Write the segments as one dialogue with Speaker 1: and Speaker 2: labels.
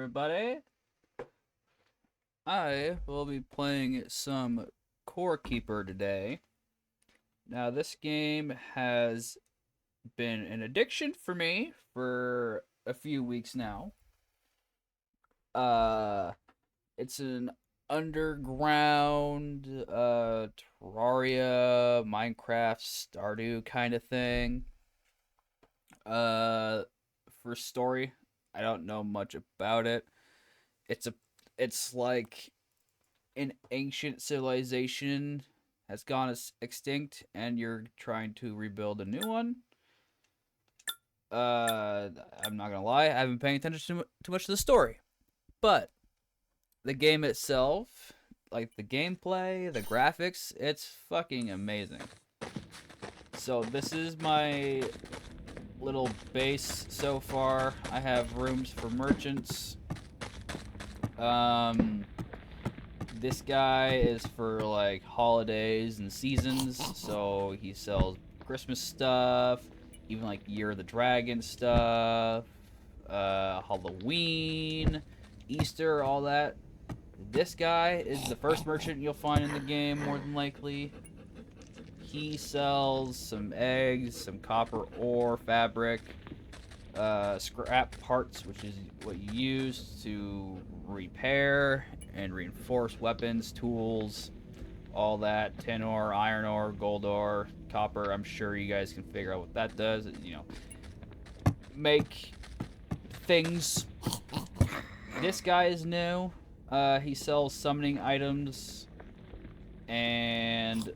Speaker 1: everybody. I will be playing some Core Keeper today. Now, this game has been an addiction for me for a few weeks now. Uh, it's an underground Terraria, Minecraft, Stardew kind of thing. Uh, for story, I don't know much about it. It's a it's like an ancient civilization has gone extinct and you're trying to rebuild a new one. I'm not gonna lie, I haven't been paying attention too much to the story, but the game itself, like the gameplay, the graphics, it's fucking amazing. So this is my little base so far. I have rooms for merchants. This guy is for like holidays and seasons, so he sells Christmas stuff, even like Year of the Dragon stuff, Halloween, Easter, all that. This guy is the first merchant you'll find in the game, more than likely. He sells some eggs, some copper ore, fabric, scrap parts, which is what you use to repair and reinforce weapons, tools, all that. Tin ore, iron ore, gold ore, copper. I'm sure you guys can figure out what that does. Make things. This guy is new. He sells summoning items and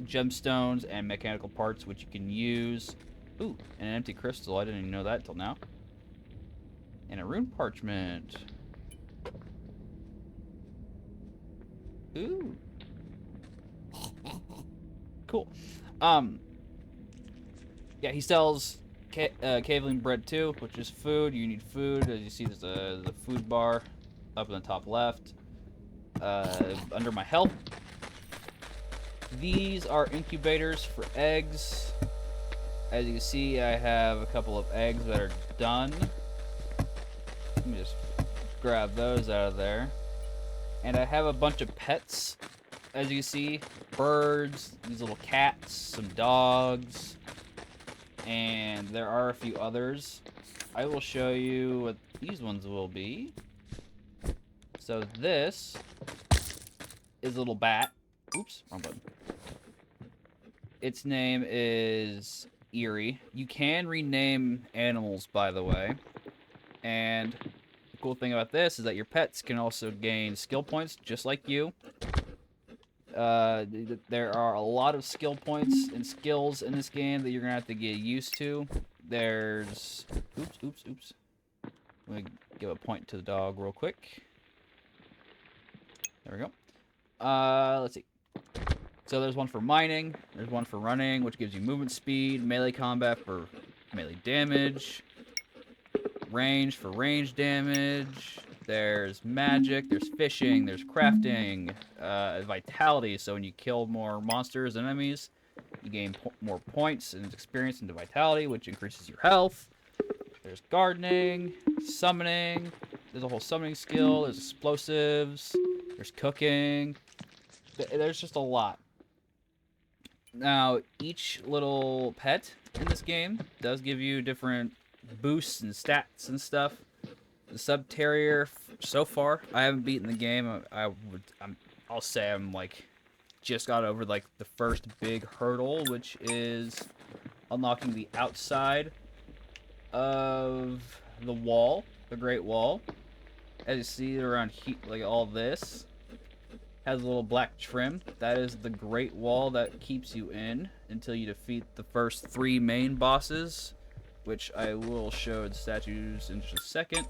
Speaker 1: gemstones and mechanical parts, which you can use. Ooh, and an empty crystal. I didn't even know that till now. And a rune parchment. Ooh. Cool. Yeah, he sells caveling bread too, which is food. You need food. As you see, there's the food bar up in the top left. Under my health. These are incubators for eggs. As you can see, I have a couple of eggs that are done. Let me just grab those out of there. And I have a bunch of pets. As you can see, birds, these little cats, some dogs, and there are a few others. I will show you what these ones will be. So this is a little bat. Oops, wrong button. Its name is Eerie. You can rename animals, by the way. And the cool thing about this is that your pets can also gain skill points, just like you. There are a lot of skill points and skills in this game that you're going to have to get used to. There's... Oops. Let me give a point to the dog real quick. There we go. Let's see. So there's one for mining, there's one for running, which gives you movement speed, melee combat for melee damage, range for range damage, there's magic, there's fishing, there's crafting, vitality, so when you kill more monsters and enemies, you gain more points and experience into vitality, which increases your health. There's gardening, summoning, there's a whole summoning skill, there's explosives, there's cooking, there's just a lot. Now, each little pet in this game does give you different boosts and stats and stuff. The Subterrier, so far, I haven't beaten the game. I'll say I'm like just got over like the first big hurdle, which is unlocking the outside of the wall, the Great Wall. As you see around here, like all this has a little black trim. That is the Great Wall that keeps you in until you defeat the first 3 main bosses, which I will show the statues in just a second.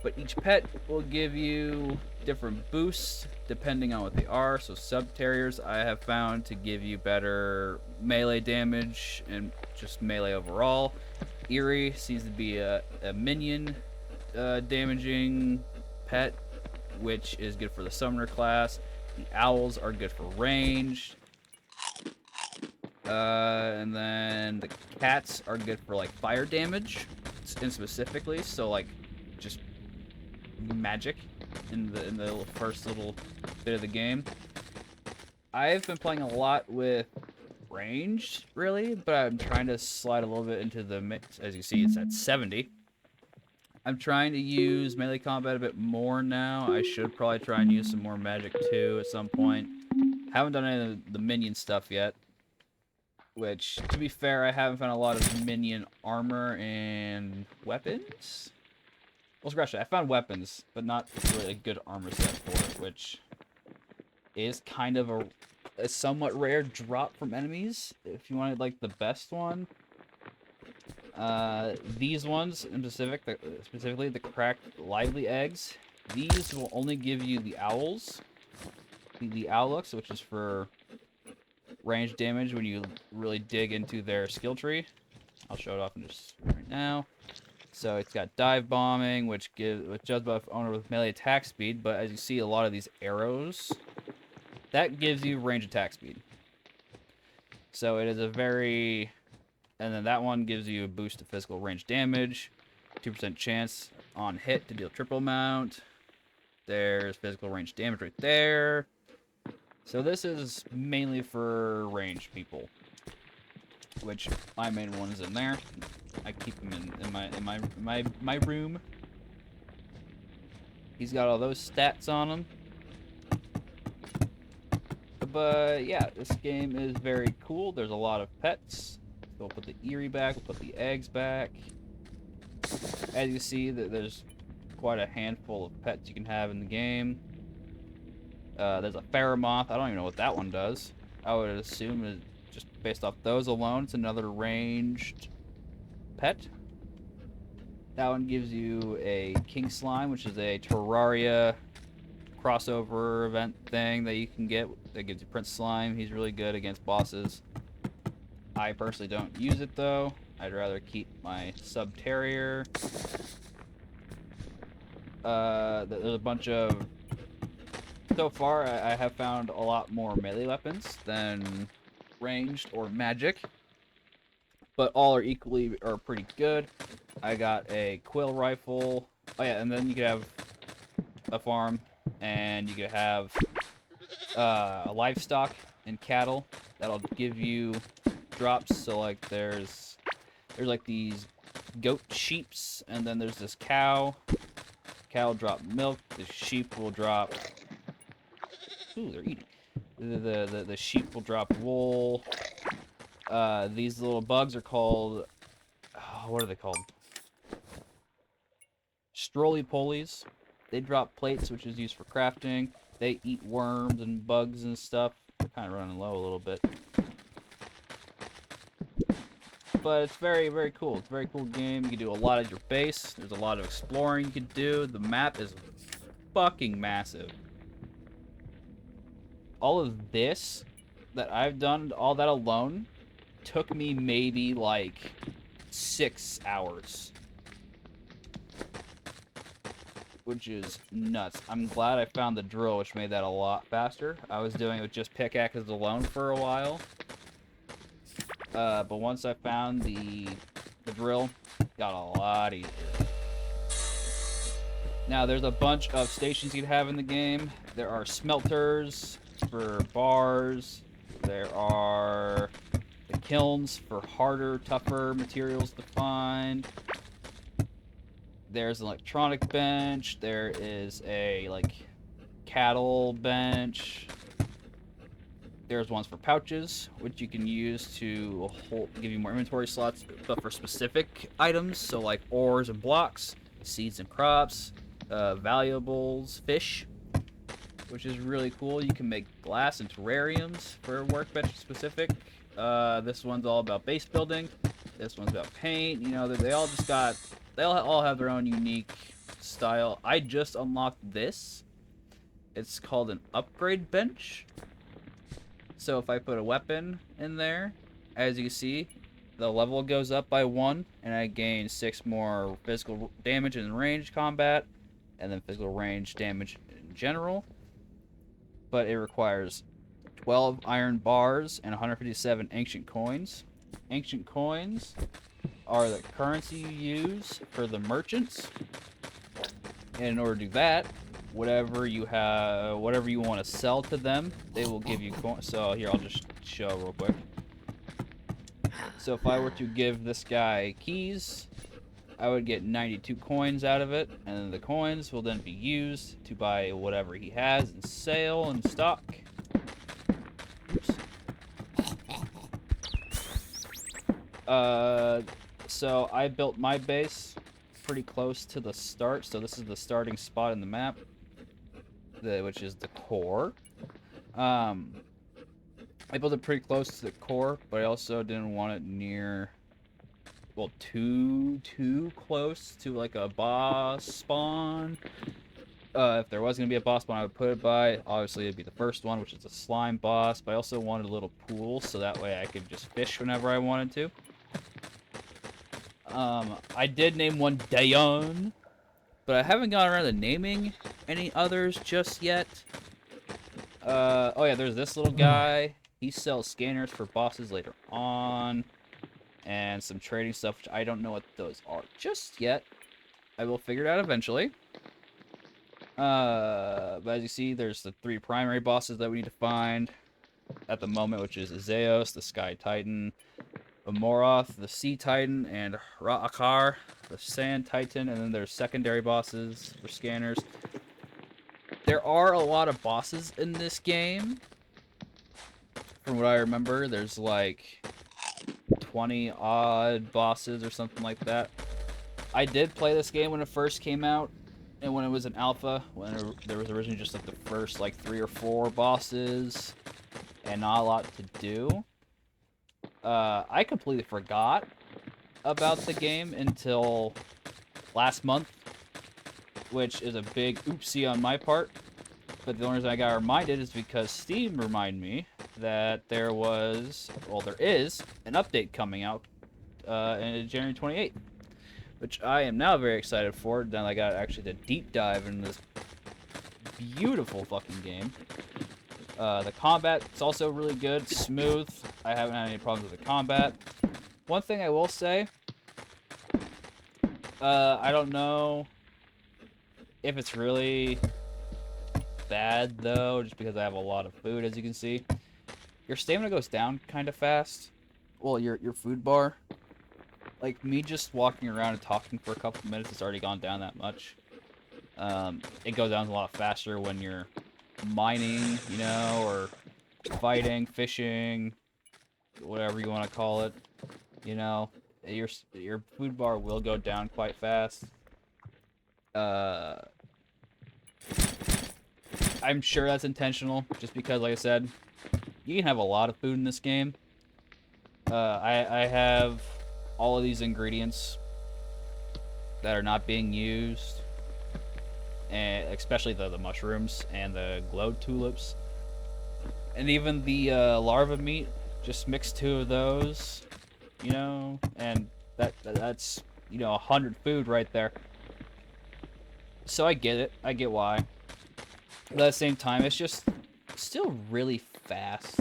Speaker 1: But each pet will give you different boosts depending on what they are. So Subterriers I have found to give you better melee damage and just melee overall. Eerie seems to be a minion damaging pet, which is good for the summoner class. The owls are good for range. And then the cats are good for like fire damage. and specifically, so like just magic in the first little bit of the game. I've been playing a lot with ranged, really, but I'm trying to slide a little bit into the mix. As you see, it's at 70. I'm trying to use melee combat a bit more now. I should probably try and use some more magic too at some point. Haven't done any of the minion stuff yet. Which, to be fair, I haven't found a lot of minion armor and weapons. Well, scratch that. I found weapons, but not really a good armor set for it, which is kind of a somewhat rare drop from enemies. If you wanted, like, the best one. These ones, in specifically the cracked lively eggs, these will only give you the owls. The owl looks, which is for range damage when you really dig into their skill tree. I'll show it off in just right now. So it's got dive bombing, which does buff owner with melee attack speed, but as you see, a lot of these arrows, that gives you range attack speed. So it is a very, and then that one gives you a boost to physical range damage, 2% chance on hit to deal triple amount. There's physical range damage right there. So this is mainly for ranged people, which my main one is in there. I keep him in my room. He's got all those stats on him. But yeah, this game is very cool. There's a lot of pets. We'll put the Eerie back. We'll put the eggs back. As you see, there's quite a handful of pets you can have in the game. There's a Pheromoth. I don't even know what that one does. I would assume it's just based off those alone, it's another ranged pet. That one gives you a King Slime, which is a Terraria crossover event thing that you can get. That gives you Prince Slime. He's really good against bosses. I personally don't use it, though. I'd rather keep my Subterrier. There's a bunch of... So far, I have found a lot more melee weapons than ranged or magic. But all are pretty good. I got a Quill Rifle. Oh yeah, and then you could have a farm, and you could have a livestock and cattle. That'll give you drops. So like there's like these goat sheeps, and then there's this cow. Cow will drop milk. The sheep will drop... Ooh, they're eating. The sheep will drop wool. These little bugs are called... Oh, what are they called? Strolley-polies. They drop plates, which is used for crafting. They eat worms and bugs and stuff. They're kind of running low a little bit. But it's very, very cool. It's a very cool game. You can do a lot at your base. There's a lot of exploring you can do. The map is fucking massive. All of this that I've done, all that alone, took me maybe like 6 hours. Which is nuts. I'm glad I found the drill, which made that a lot faster. I was doing it with just pickaxes alone for a while. But once I found the drill, got a lot easier. Now, there's a bunch of stations you can have in the game. There are smelters for bars. There are the kilns for harder, tougher materials to find. There's an electronic bench. There is a, like, cattle bench. There's ones for pouches, which you can use to give you more inventory slots, but for specific items, so like ores and blocks, seeds and crops, valuables, fish, which is really cool. You can make glass and terrariums for workbench specific. This one's all about base building. This one's about paint. You know, they all have their own unique style. I just unlocked this. It's called an upgrade bench. So if I put a weapon in there, as you see, the level goes up by 1, and I gain 6 more physical damage in range combat, and then physical range damage in general. But it requires 12 iron bars and 157 ancient coins. Ancient coins are the currency you use for the merchants. And in order to do that, whatever you want to sell to them, they will give you coins. So here, I'll just show real quick. So if I were to give this guy keys, I would get 92 coins out of it, and then the coins will then be used to buy whatever he has in sale and stock. Oops. So I built my base pretty close to the start. So this is the starting spot in the map, which is the core. I built it pretty close to the core, but I also didn't want it near, well, too close to like a boss spawn. If there was gonna be a boss spawn, I would put it by. Obviously, it'd be the first one, which is a slime boss. But I also wanted a little pool, so that way I could just fish whenever I wanted to. I did name one Dayon, but I haven't gotten around to naming any others just yet. Oh yeah, there's this little guy. He sells scanners for bosses later on, and some trading stuff, which I don't know what those are just yet. I will figure it out eventually. But as you see, there's the 3 primary bosses that we need to find at the moment, which is Zeus, the Sky Titan, Amoroth, the Sea Titan, and Ra'akar, the Sand Titan, and then there's secondary bosses for scanners. There are a lot of bosses in this game. From what I remember, there's like 20 odd bosses or something like that. I did play this game when it first came out, and when it was an alpha, there was originally just like the first like 3 or 4 bosses, and not a lot to do. I completely forgot about the game until last month, which is a big oopsie on my part. But the only reason I got reminded is because Steam reminded me that there is an update coming out in January 28th, which I am now very excited for. Then I got actually to deep dive into this beautiful fucking game. The combat is also really good, smooth. I haven't had any problems with the combat. One thing I will say, I don't know if it's really bad though, just because I have a lot of food, as you can see. Your stamina goes down kind of fast. Well, your food bar. Like me just walking around and talking for a couple minutes, it's already gone down that much. It goes down a lot faster when you're mining, you know, or fighting, fishing, whatever you want to call it. You know, your food bar will go down quite fast. I'm sure that's intentional, just because, like I said, you can have a lot of food in this game. I have all of these ingredients that are not being used, and especially the mushrooms and the glowed tulips, and even the larva meat. Just mix 2 of those, you know, and that's 100 food right there. So I get it. I get why. But at the same time, it's just still really fast.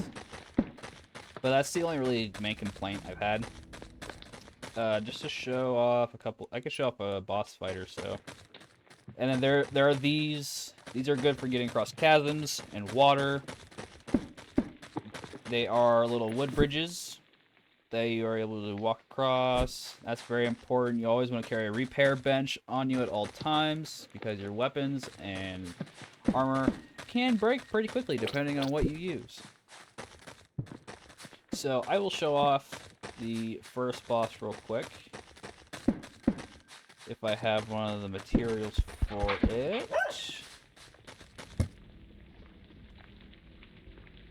Speaker 1: But that's the only really main complaint I've had. Just to show off a couple, I could show off a boss fight or so. And then there are these. These are good for getting across chasms and water. They are little wood bridges that you are able to walk across. That's very important. You always want to carry a repair bench on you at all times, because your weapons and armor can break pretty quickly depending on what you use. So I will show off the first boss real quick, if I have one of the materials for it.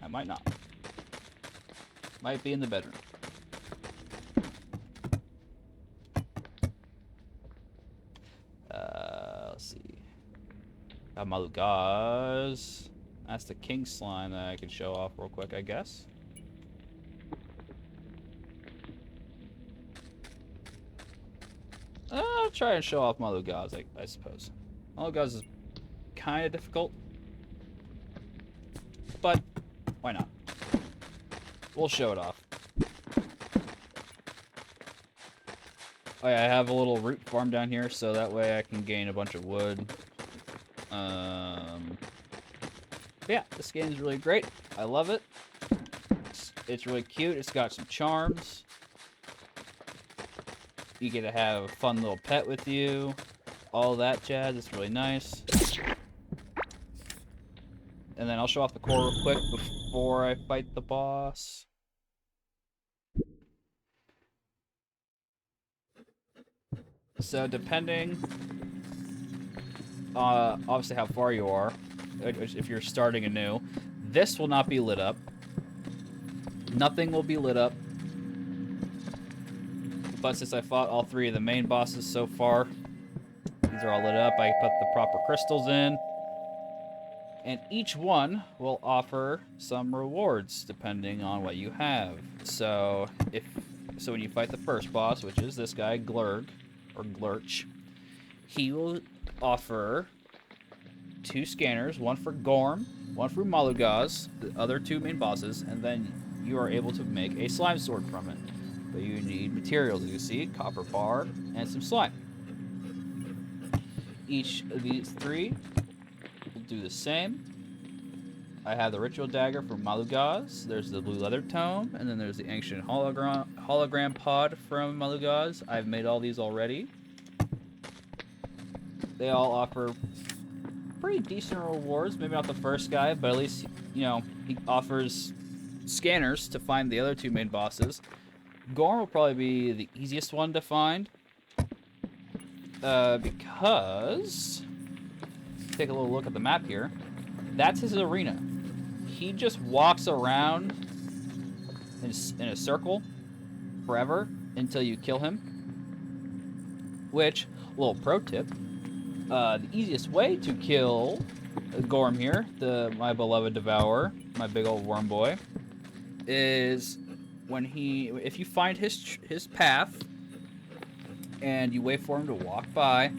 Speaker 1: I might not. Might be in the bedroom. Let's see. Got Malugaz. That's the king slime that I can show off real quick, I guess. I'll try and show off Malugaz, I suppose. Malugaz is kind of difficult, but why not? We'll show it off. Oh, yeah, I have a little root farm down here, so that way I can gain a bunch of wood. Yeah, this game is really great. I love it. It's really cute. It's got some charms. You get to have a fun little pet with you. All that jazz. It's really nice. And then I'll show off the core real quick before I fight the boss. So depending, obviously how far you are, if you're starting anew, this will not be lit up. Nothing will be lit up. But since I fought all 3 of the main bosses so far, these are all lit up. I put the proper crystals in. And each one will offer some rewards depending on what you have. So when you fight the first boss, which is this guy, Glurg, or Glurch, he will offer 2 scanners, one for Gorm, one for Malugaz, the other 2 main bosses, and then you are able to make a slime sword from it. But you need materials, as you see, copper bar, and some slime. Each of these 3 will do the same. I have the ritual dagger from Malugaz, there's the blue leather tome, and then there's the ancient hologram pod from Malugaz. I've made all these already. They all offer pretty decent rewards. Maybe not the first guy, but at least, you know, he offers scanners to find the other 2 main bosses. Gorm will probably be the easiest one to find. Because... take a little look at the map here. That's his arena. He just walks around in a circle forever until you kill him. Which, little pro tip, the easiest way to kill Gorm here, my beloved Devourer, my big old worm boy, is if you find his path and you wait for him to walk by,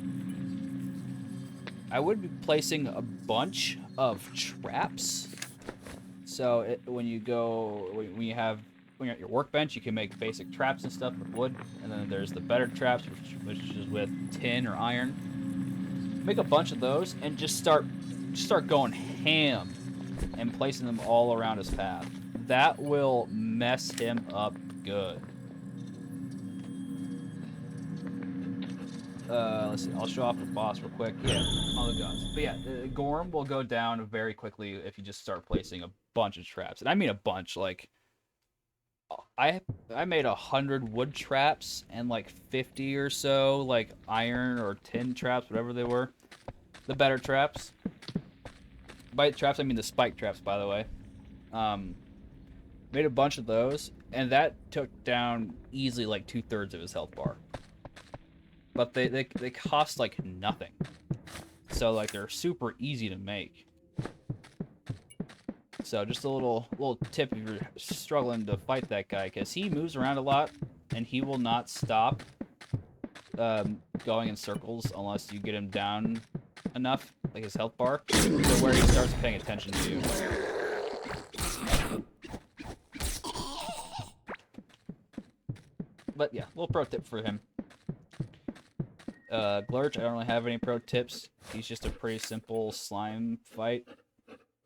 Speaker 1: I would be placing a bunch of traps. So when you're at your workbench, you can make basic traps and stuff with wood, and then there's the better traps, which is with tin or iron. Make a bunch of those and just start going ham and placing them all around his path. That will mess him up good. Let's see. I'll show off the boss real quick. Yeah, all the guns. But yeah, Gorm will go down very quickly if you just start placing a bunch of traps. And I mean a bunch. Like, I made 100 wood traps and like 50 or so like iron or tin traps, whatever they were. The better traps. By traps, I mean the spike traps, by the way. Made a bunch of those, and that took down easily like 2/3 of his health bar. But they cost like nothing. So like they're super easy to make. So just a little tip if you're struggling to fight that guy, because he moves around a lot and he will not stop going in circles unless you get him down enough, like his health bar, to where he starts paying attention to you. But yeah, little pro tip for him. Glurch, I don't really have any pro tips. He's just a pretty simple slime fight.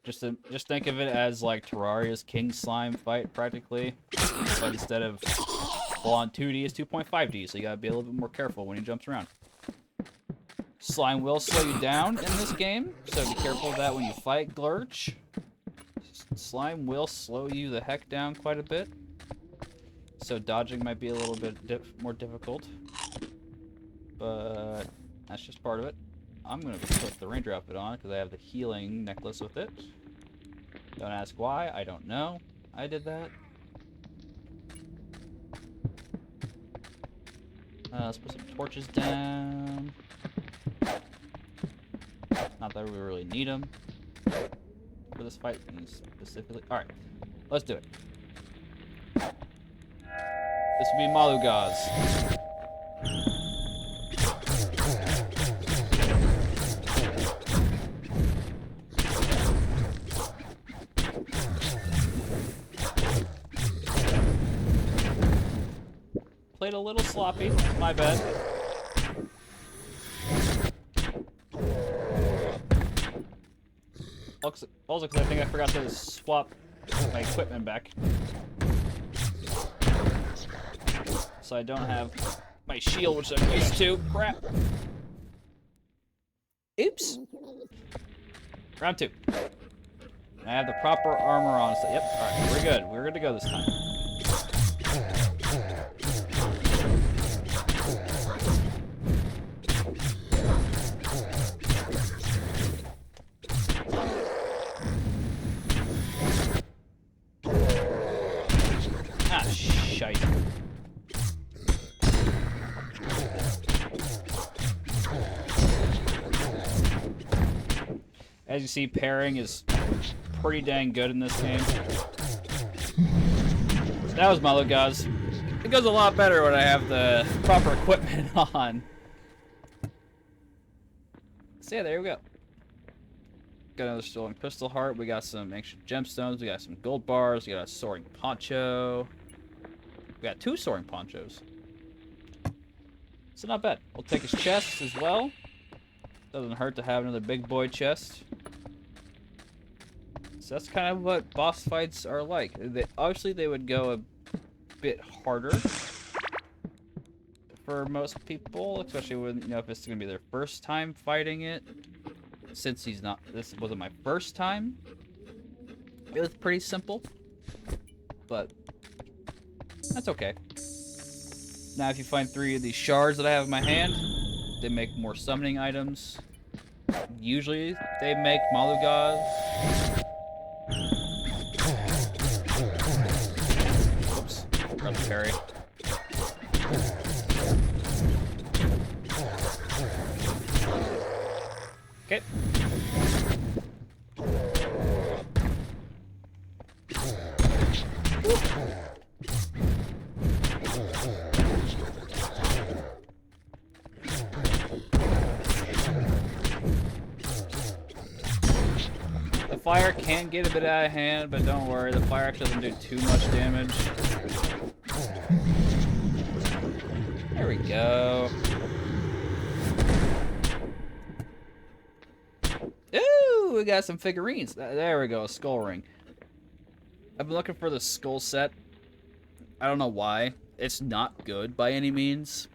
Speaker 1: Just think of it as like Terraria's King Slime fight, practically. But instead of full-on 2D, it's 2.5D, so you gotta be a little bit more careful when he jumps around. Slime will slow you down in this game, so be careful of that when you fight Glurch. Slime will slow you the heck down quite a bit. So dodging might be a little bit more difficult. But that's just part of it. I'm going to put the ranger outfit on because I have the healing necklace with it. Don't ask why, I don't know. I did that. Let's put some torches down. Not that we really need them for this fight specifically. Alright, let's do it. This will be Malugaz. played a little sloppy. My bad. Also, because I think I forgot to swap my equipment back. So I don't have my shield, which I'm used to. Crap. Oops. Round 2. I have the proper armor on. So, yep. Alright, we're good. We're good to go this time. Ah, shite. As you see, pairing is pretty dang good in this game. That was Malugaz. It goes a lot better when I have the proper equipment on. So yeah, there we go. Got another stolen crystal heart. We got some ancient gemstones. We got some gold bars. We got a soaring poncho. We got 2 soaring ponchos. So not bad. We'll take his chest as well. Doesn't hurt to have another big boy chest. So that's kind of what boss fights are like. Obviously, they would go a bit harder for most people, especially when, you know, if it's going to be their first time fighting it. Since this wasn't my first time, it was pretty simple, but that's okay. Now, if you find 3 of these shards that I have in my hand, they make more summoning items. Usually, they make Malugaz. Oops, forgot to parry. Okay. The fire can get a bit out of hand, but don't worry, the fire actually doesn't do too much damage. There we go. Ooh, we got some figurines. There we go, a skull ring. I've been looking for the skull set. I don't know why. It's not good by any means.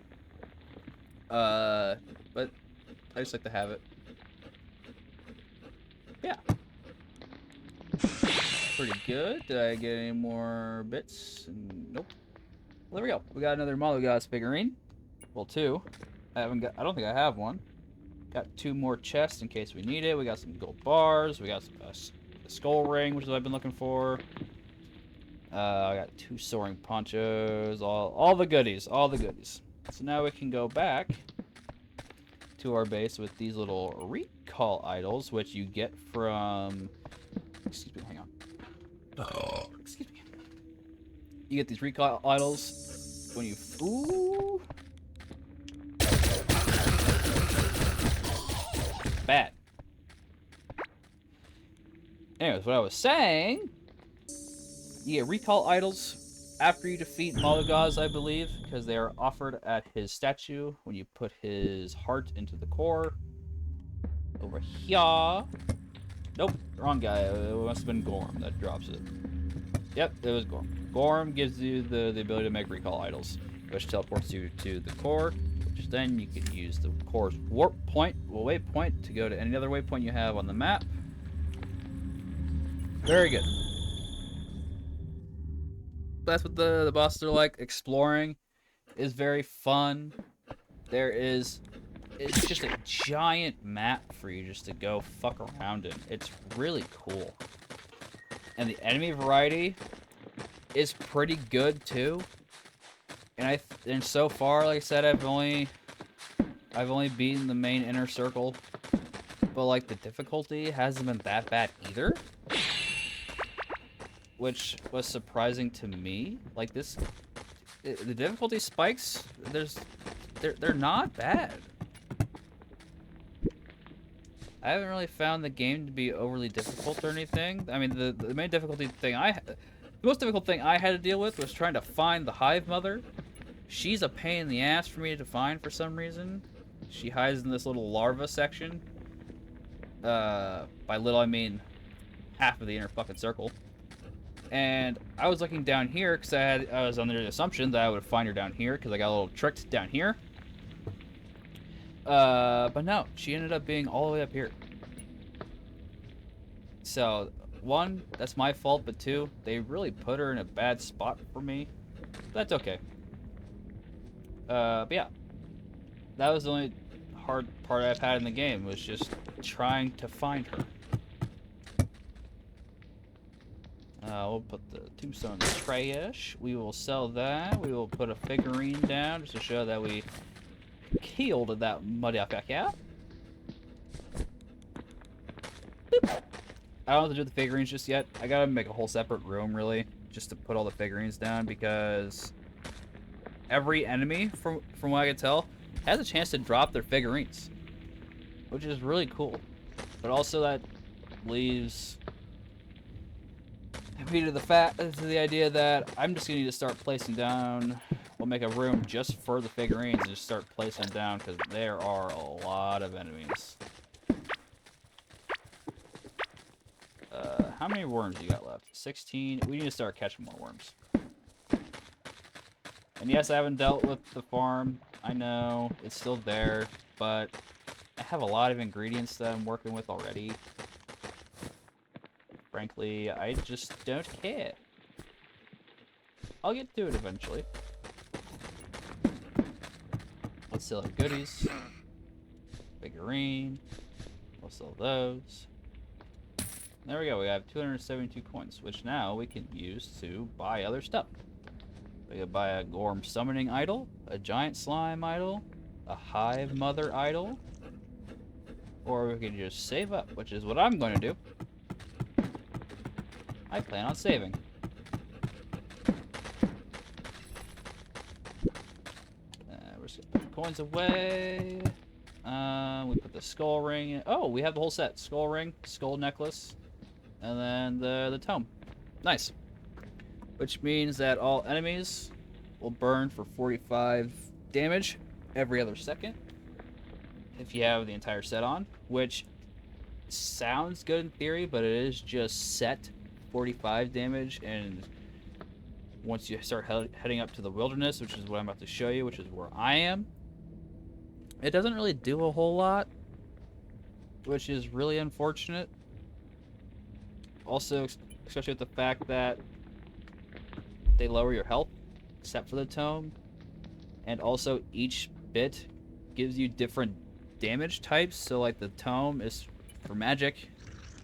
Speaker 1: But I just like to have it. Yeah. Pretty good. Did I get any more bits? Nope. Well, there we go. We got another Malugaz figurine. Well, 2. I don't think I have one. Got 2 more chests in case we need it. We got some gold bars. We got a skull ring, which is what I've been looking for. I got 2 soaring ponchos. All the goodies. All the goodies. So now we can go back to our base with these little recall idols, which you get from... Excuse me, hang on. Oh, excuse me. You get these recall idols when you... Ooh. Bad. Anyways, what I was saying, you get recall idols after you defeat Malugaz, I believe, because they are offered at his statue when you put his heart into the core. Over here. Nope, wrong guy. It must have been Gorm that drops it. Yep, it was Gorm. Gorm gives you the ability to make recall idols, which teleports you to the core. Which then you can use the core's warp point, waypoint, to go to any other waypoint you have on the map. Very good. That's what the bosses are like. Exploring is very fun. It's just a giant map for you just to go fuck around in. It's really cool. And the enemy variety is pretty good too. And so far, like I said, I've only beaten the main inner circle, but like the difficulty hasn't been that bad either, which was surprising to me. Like the difficulty spikes, they're not bad. I haven't really found the game to be overly difficult or anything. I mean, the main difficulty thing the most difficult thing I had to deal with was trying to find the Hive Mother. She's a pain in the ass for me to find for some reason. She hides in this little larva section. By little, I mean half of the inner fucking circle. And I was looking down here because I was under the assumption that I would find her down here because I got a little tricked down here. But no, she ended up being all the way up here. So, one, that's my fault, but two, they really put her in a bad spot for me. That's okay. But yeah, that was the only hard part I've had in the game, was just trying to find her. We'll put the tombstone in the trash. We will sell that. We will put a figurine down just to show that we killed that motherfucker. I don't have to do the figurines just yet. I gotta make a whole separate room, really, just to put all the figurines down, because every enemy, from what I can tell, has a chance to drop their figurines, which is really cool. But also that leaves me to the idea that I'm just gonna need to start placing down. We'll make a room just for the figurines and just start placing them down, because there are a lot of enemies. How many worms you got left? 16. We need to start catching more worms. And yes, I haven't dealt with the farm. I know, it's still there, but I have a lot of ingredients that I'm working with already. Frankly, I just don't care. I'll get to it eventually. Let's sell our goodies. Figurine. We'll sell those. There we go, we have 272 coins, which now we can use to buy other stuff. We could buy a Gorm summoning idol, a giant slime idol, a hive mother idol, or we can just save up, which is what I'm going to do. I plan on saving. We're just gonna put the coins away. We put the skull ring in. Oh, we have the whole set. Skull ring, skull necklace, and then the tome. Nice. Which means that all enemies will burn for 45 damage every other second if you have the entire set on, which sounds good in theory, but it is just set 45 damage, and once you start heading up to the wilderness, which is what I'm about to show you, which is where I am, it doesn't really do a whole lot, which is really unfortunate. Also, especially with the fact that they lower your health, except for the tome, and also each bit gives you different damage types. So like the tome is for magic,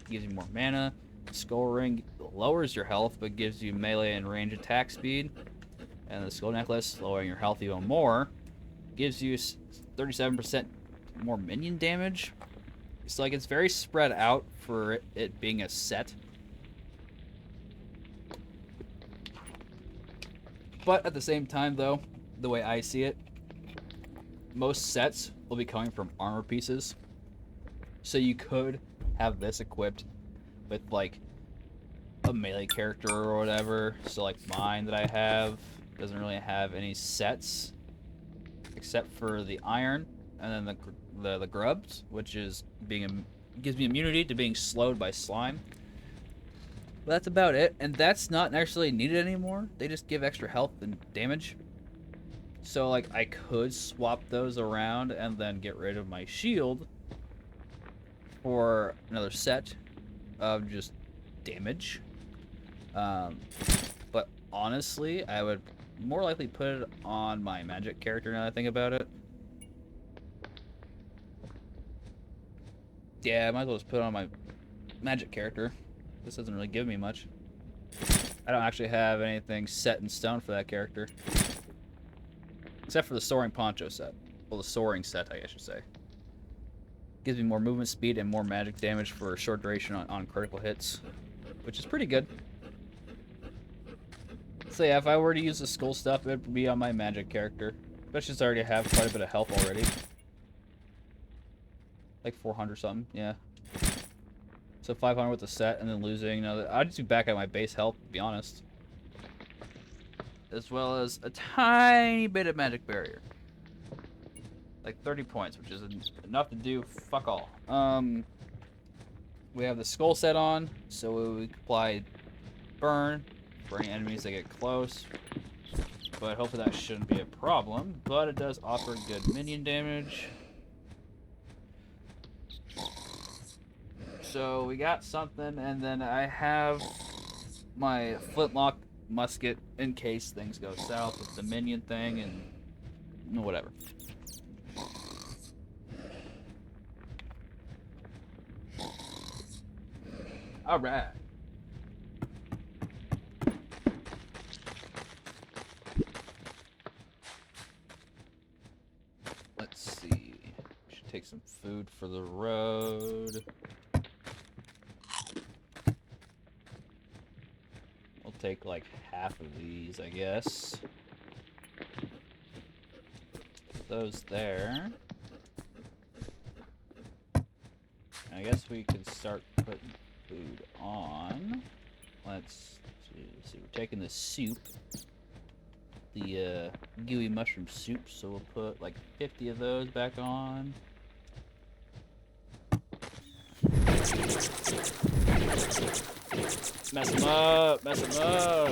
Speaker 1: gives you more mana. The skull ring lowers your health but gives you melee and range attack speed, and the skull necklace, lowering your health even more, gives you 37% more minion damage. So like it's very spread out for it being a set. But at the same time, though, the way I see it, most sets will be coming from armor pieces. So you could have this equipped with, like, a melee character or whatever. So, like, mine that I have doesn't really have any sets except for the iron and then the grubs, which is gives me immunity to being slowed by slime. But that's about it, and that's not necessarily needed anymore. They just give extra health and damage. So, like, I could swap those around and then get rid of my shield for another set of just damage. But honestly, I would more likely put it on my magic character now that I think about it. Yeah, I might as well just put it on my magic character. This doesn't really give me much. I don't actually have anything set in stone for that character. Except for the soaring poncho set. Well, the soaring set, I should say. Gives me more movement speed and more magic damage for a short duration on critical hits, which is pretty good. So yeah, if I were to use the skull stuff, it would be on my magic character. Especially since I already have quite a bit of health already. Like 400 something, yeah. So 500 with the set, and then losing. I'd just be back at my base health, to be honest. as well as a tiny bit of magic barrier. Like 30 points, which is enough to do fuck all. We have the skull set on, so we apply burn for any enemies that get close. But hopefully that shouldn't be a problem. But it does offer good minion damage. So we got something, and then I have my flintlock musket in case things go south with the minion thing and whatever. Alright. Let's see. We should take some food for the road. We'll take like half of these, I guess. Put those there. I guess we could start putting food on. Let's see. We're taking the soup, the gooey mushroom soup, so we'll put like 50 of those back on. Mess them up, mess them up.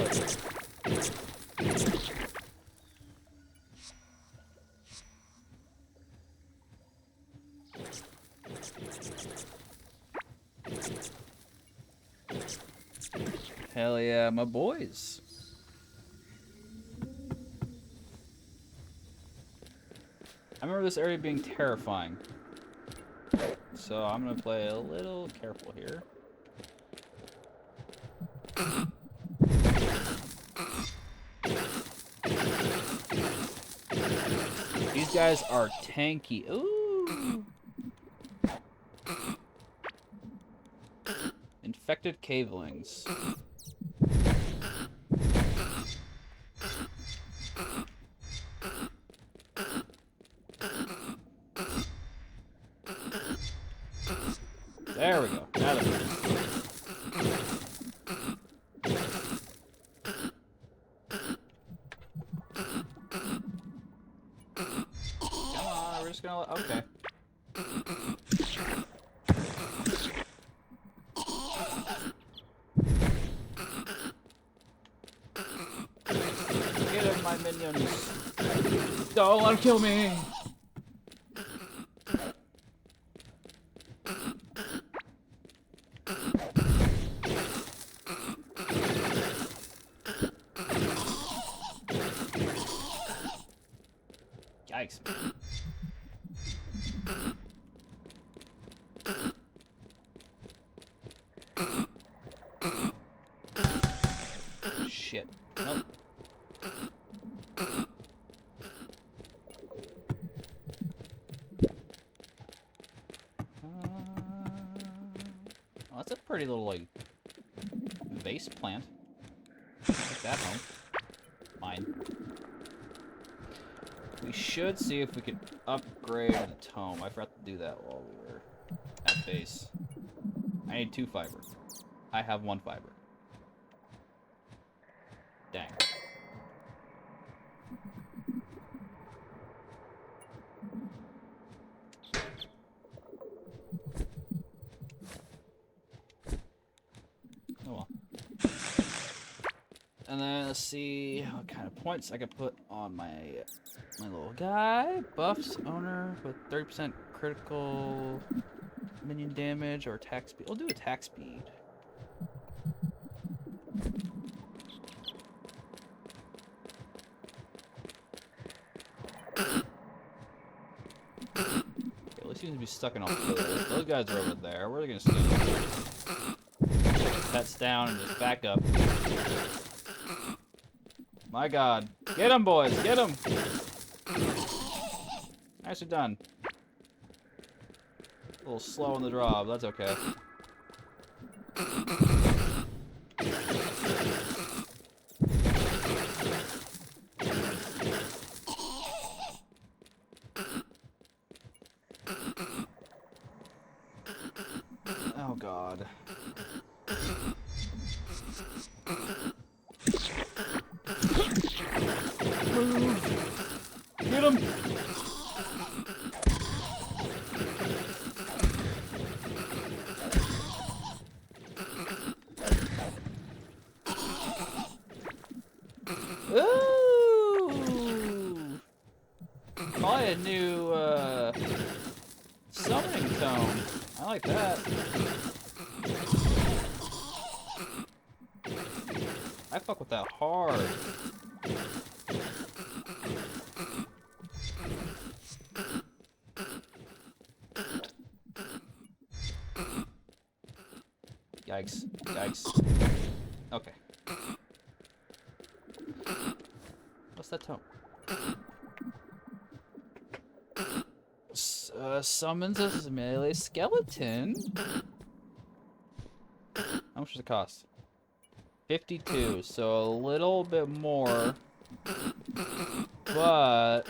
Speaker 1: Hell yeah, my boys. I remember this area being terrifying. So I'm gonna play a little careful here. These guys are tanky. Ooh. Infected cavelings. There we go. Now come on, we're just gonna let, okay. Get him, my minions. Don't let him kill me. Yikes. Shit. Nope. Oh, that's a pretty little, like, vase plant. Take that home. Mine. We should see if we can upgrade the tome. I forgot to do that while we were at base. I need 2 fiber. I have 1 fiber. Dang. Oh well. And then let's see what kind of points I could put on my little guy. Buffs owner with 30% critical minion damage or attack speed. We'll do attack speed. Okay, well, he seems to be stuck in all those. Those guys are over there. Where are they gonna stand? Pets down and just back up. My god. Get him, boys! Get him! Nicely done. A little slow on the draw, but that's okay. Oh god. Hey, a new summoning tome. I like that. I fuck with that hard. Yikes. Yikes. Okay. What's that tome? Summons a melee skeleton. How much does it cost? 52, so a little bit more. But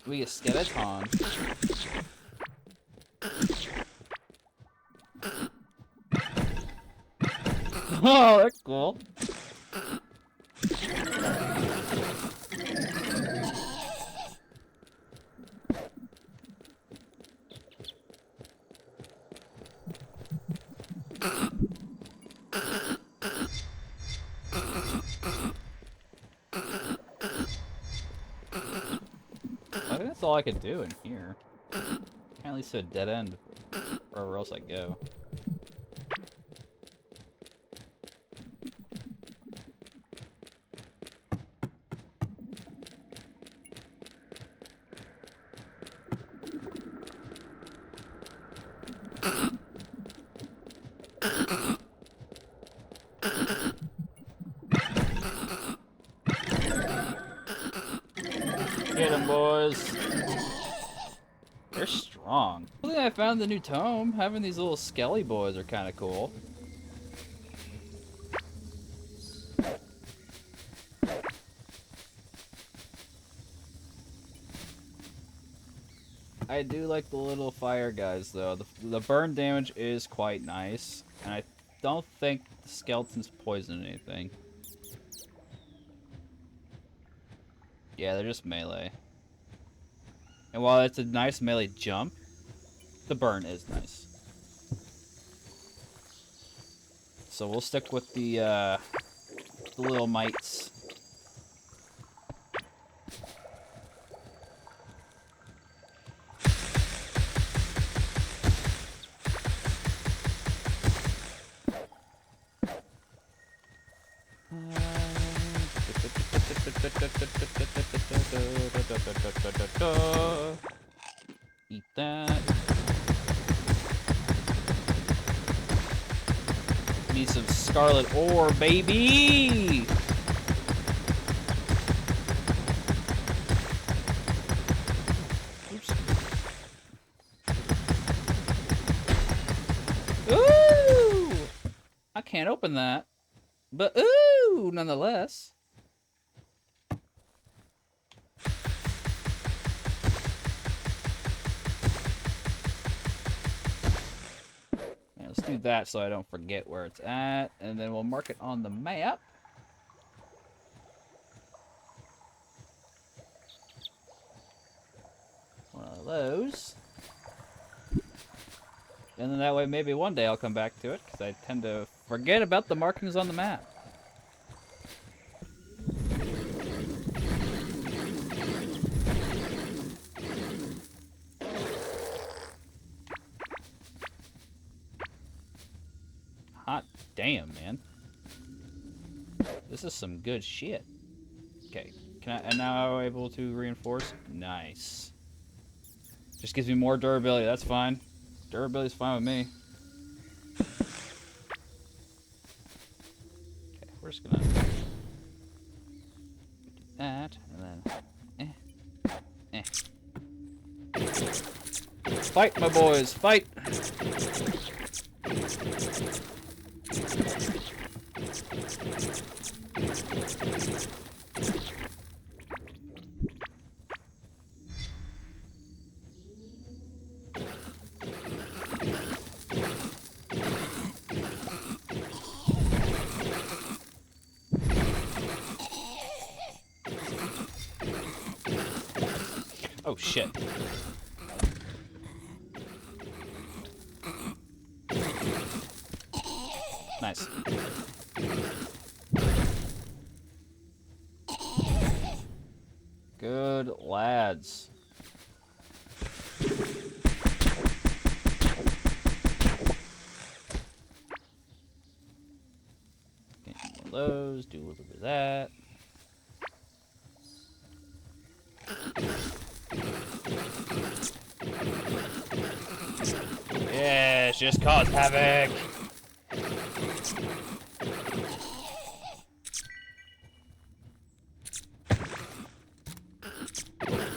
Speaker 1: we get skeleton. Oh, that's cool. I think that's all I could do in here. Can't lead to a dead end wherever else I go. Get 'em, boys. They're strong. I think I found the new tome. Having these little skelly boys are kind of cool. I do like the little fire guys, though. The burn damage is quite nice, and I don't think the skeletons poison anything. Yeah, they're just melee. And while it's a nice melee jump, the burn is nice. So we'll stick with the little mites. Eat that. Need some scarlet ore, baby! Oops. Ooh! I can't open that. But ooh, nonetheless. Let's do that so I don't forget where it's at, and then we'll mark it on the map. One of those. And then that way maybe one day I'll come back to it, because I tend to forget about the markings on the map. Hot damn, man. This is some good shit. Okay, am now able to reinforce? Nice. Just gives me more durability, that's fine. Durability's fine with me. Okay, we're just gonna do that, and then Fight, my boys, fight! Oh shit. Nice. Good lads. Get one of those, do a little bit of that. Yes, just cause havoc.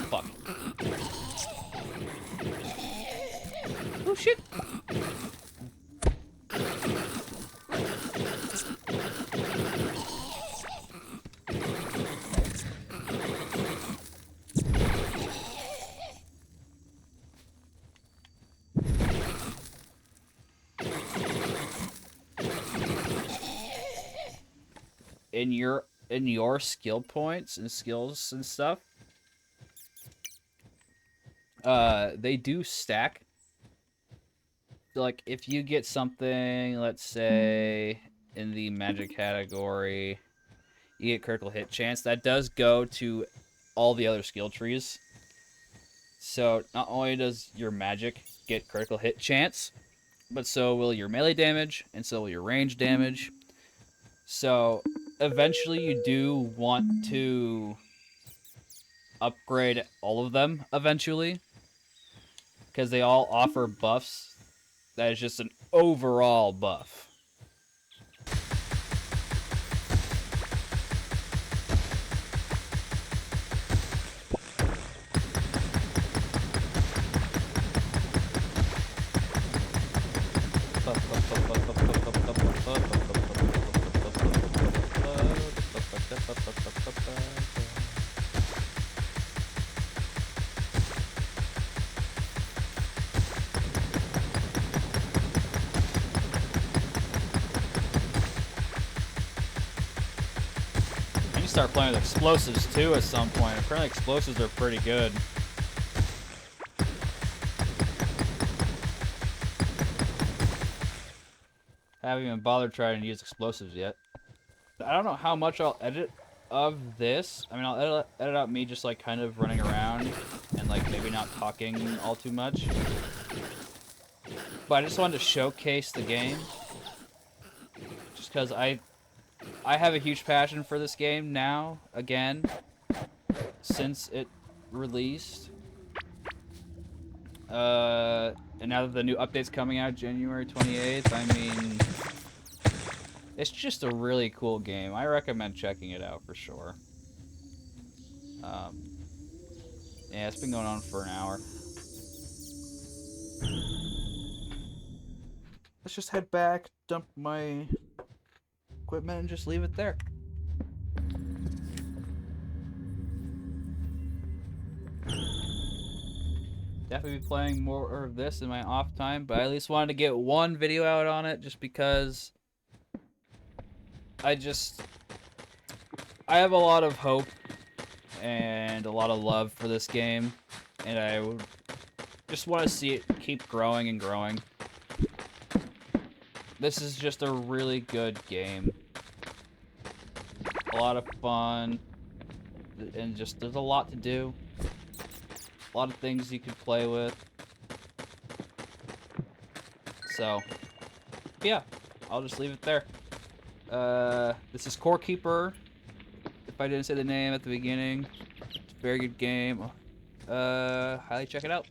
Speaker 1: Fuck. Oh shit. In your skill points and skills and stuff, they do stack. So, like, if you get something, let's say in the magic category, you get critical hit chance, that does go to all the other skill trees. So not only does your magic get critical hit chance, but so will your melee damage, and so will your range damage. So eventually you do want to upgrade all of them eventually, because they all offer buffs that is just an overall buff. Start playing with explosives too at some point. Apparently explosives are pretty good. I haven't even bothered trying to use explosives yet. I don't know how much I'll edit of this. I mean, I'll edit out me just like kind of running around and like maybe not talking all too much. But I just wanted to showcase the game. Just because I have a huge passion for this game now, again, since it released. And now that the new update's coming out January 28th, I mean, it's just a really cool game. I recommend checking it out for sure. Yeah, it's been going on for an hour. Let's just head back, dump my equipment, and just leave it there. Definitely be playing more of this in my off time, but I at least wanted to get one video out on it just because I have a lot of hope and a lot of love for this game, and I would just want to see it keep growing and growing. This is just a really good game. A lot of fun, and just there's a lot to do. A lot of things you could play with. So, yeah, I'll just leave it there. This is Core Keeper. If I didn't say the name at the beginning, it's a very good game. Highly check it out.